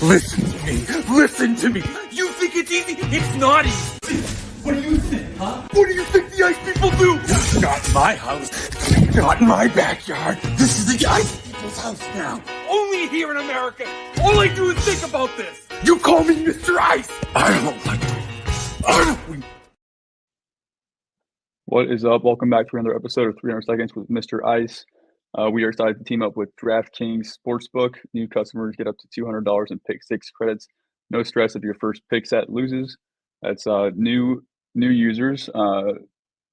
Listen to me. Listen to me. You think it's easy? It's not easy. What do you think, huh? What do you think the ice people do? Not my house. Not my backyard. This is the ice people's house now. Only here in America. All I do is think about this. You call me Mr. Ice. I don't like it. What is up? Welcome back to another episode of 300 Seconds with Mr. Ice. We are excited to team up with DraftKings Sportsbook. New customers get up to $200 in pick six credits. No stress if your first pick set loses. That's new users.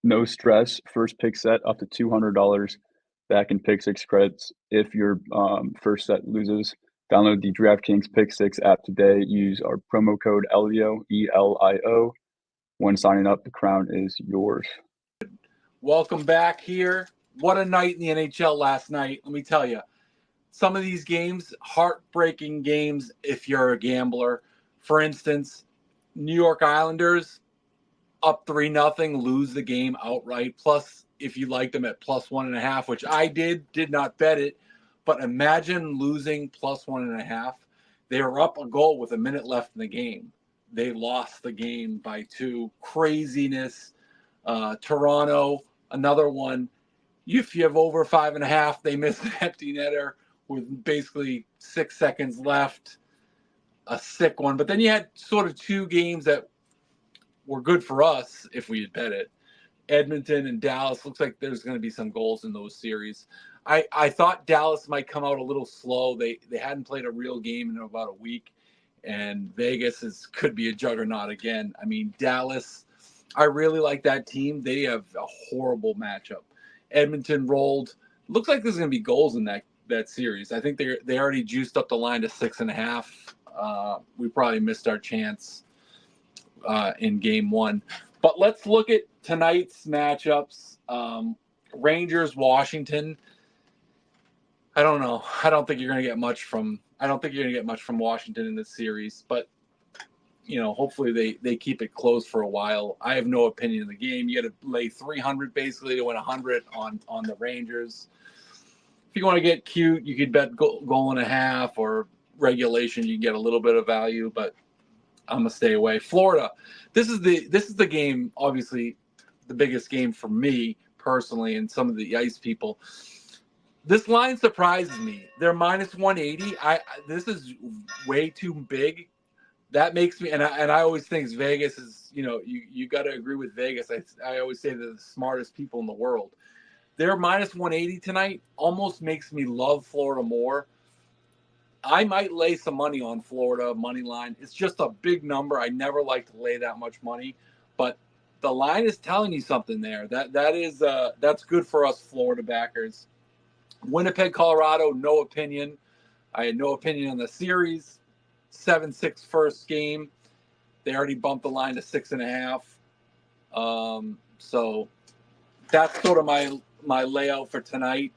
No stress. First pick set up to $200 back in pick six credits if your first set loses. Download the DraftKings Pick Six app today. Use our promo code ELIO, ELIO. When signing up, the crown is yours. Welcome back here. What a night in the NHL last night. Let me tell you, some of these games, heartbreaking games if you're a gambler. For instance, New York Islanders up 3-0, lose the game outright. Plus, if you liked them at plus 1.5, which I did not bet it, but imagine losing plus 1.5. They were up a goal with a minute left in the game. They lost the game by 2. Craziness. Toronto, another one. If you have over 5.5, they missed an empty netter with basically 6 seconds left. A sick one. But then you had sort of 2 games that were good for us if we had bet it. Edmonton and Dallas. Looks like there's going to be some goals in those series. I thought Dallas might come out a little slow. They hadn't played a real game in about a week. And Vegas could be a juggernaut again. I mean, Dallas, I really like that team. They have a horrible matchup. Edmonton rolled. Looks like there's going to be goals in that series. I think they already juiced up the line to 6.5. We probably missed our chance in game 1. But let's look at tonight's matchups. Rangers, Washington. I don't know. I don't think you're going to get much from Washington in this series, but hopefully they keep it close for a while. I have no opinion of the game. You got to lay 300 basically to win 100 on the Rangers. If you want to get cute, you could bet goal and a half or regulation. You can get a little bit of value, but I'm gonna stay away. Florida. This is the game, obviously the biggest game for me personally and some of the ice people. This line surprises me. They're minus 180. This is way too big. That makes me, and I always think Vegas is, you got to agree with Vegas. I always say they're the smartest people in the world. They're minus 180 tonight. Almost makes me love Florida more. I might lay some money on Florida money line. It's just a big number. I never like to lay that much money, but the line is telling you something there. That's good for us Florida backers. Winnipeg, Colorado, no opinion. I had no opinion on the series. 7-6 first game. They already bumped the line to 6.5. So that's sort of my layout for tonight.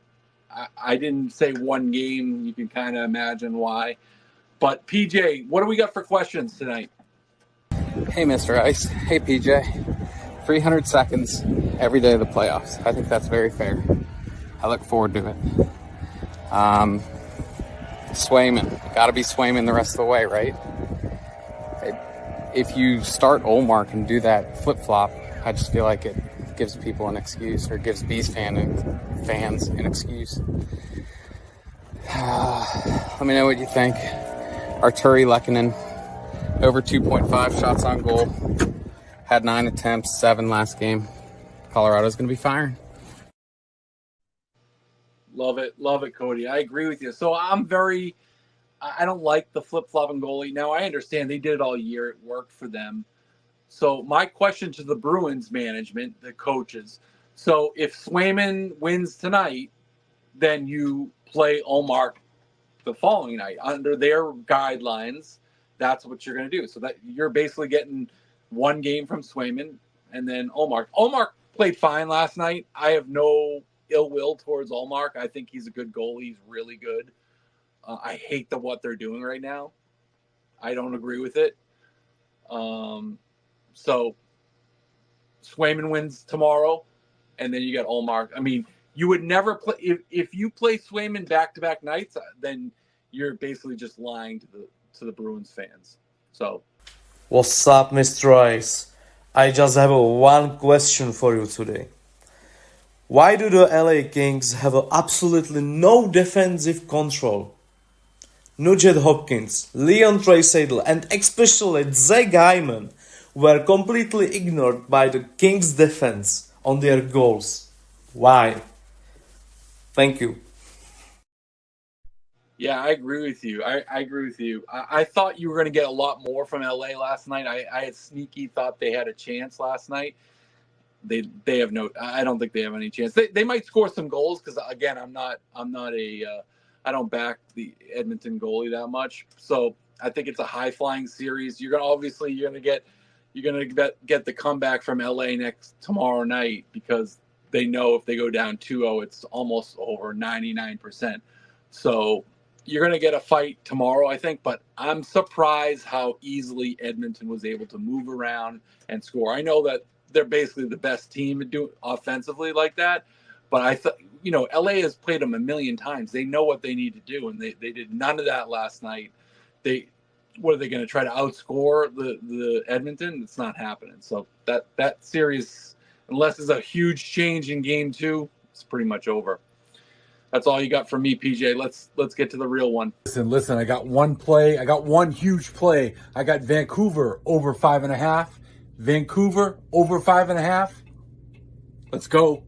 I didn't say one game. You can kind of imagine why. But PJ, what do we got for questions tonight? Hey, Mr. Ice. Hey, PJ. 300 seconds every day of the playoffs. I think that's very fair. I look forward to it. Swayman. Got to be Swayman the rest of the way, right? If you start Olmark and do that flip-flop, I just feel like it gives people an excuse, or gives Bees fans an excuse. Let me know what you think. Arturi Lehkonen, over 2.5 shots on goal. Had 9 attempts, 7 last game. Colorado's going to be firing. Love it, Cody. I agree with you. So I don't like the flip-flopping goalie. Now, I understand they did it all year. It worked for them. So my question to the Bruins management, the coaches, so if Swayman wins tonight, then you play Olmark the following night. Under their guidelines, that's what you're going to do. So that you're basically getting one game from Swayman and then Olmark. Olmark played fine last night. I have no ill will towards Olmark. I think he's a good goalie. He's really good. I hate what they're doing right now. I don't agree with it. So Swayman wins tomorrow, and then you got Olmark. I mean, you would never play if you play Swayman back-to-back nights, then you're basically just lying to the Bruins fans. So, What's up, Mr. Ice? I just have one question for you today. Why do the LA Kings have absolutely no defensive control? Nugent Hopkins, Leon Draisaitl, and especially Zach Hyman were completely ignored by the Kings defense on their goals. Why? Thank you. yeah, I agree with you. I agree with you. I thought you were going to get a lot more from LA last night. I had sneaky thought they had a chance last night. They have no. I don't think they have any chance. They might score some goals because again, I'm not a. I don't back the Edmonton goalie that much. So I think it's a high flying series. You're gonna get the comeback from LA tomorrow night because they know if they go down 2-0, it's almost over 99%. So you're going to get a fight tomorrow, I think, but I'm surprised how easily Edmonton was able to move around and score. I know that they're basically the best team to do offensively like that, but I thought, LA has played them a million times. They know what they need to do, and they did none of that last night. What are they going to try to outscore the Edmonton? It's not happening. So that series, unless there's a huge change in game 2, it's pretty much over. That's all you got from me, PJ. Let's get to the real one. Listen. I got one play. I got one huge play. I got Vancouver over 5.5. Vancouver over 5.5. Let's go.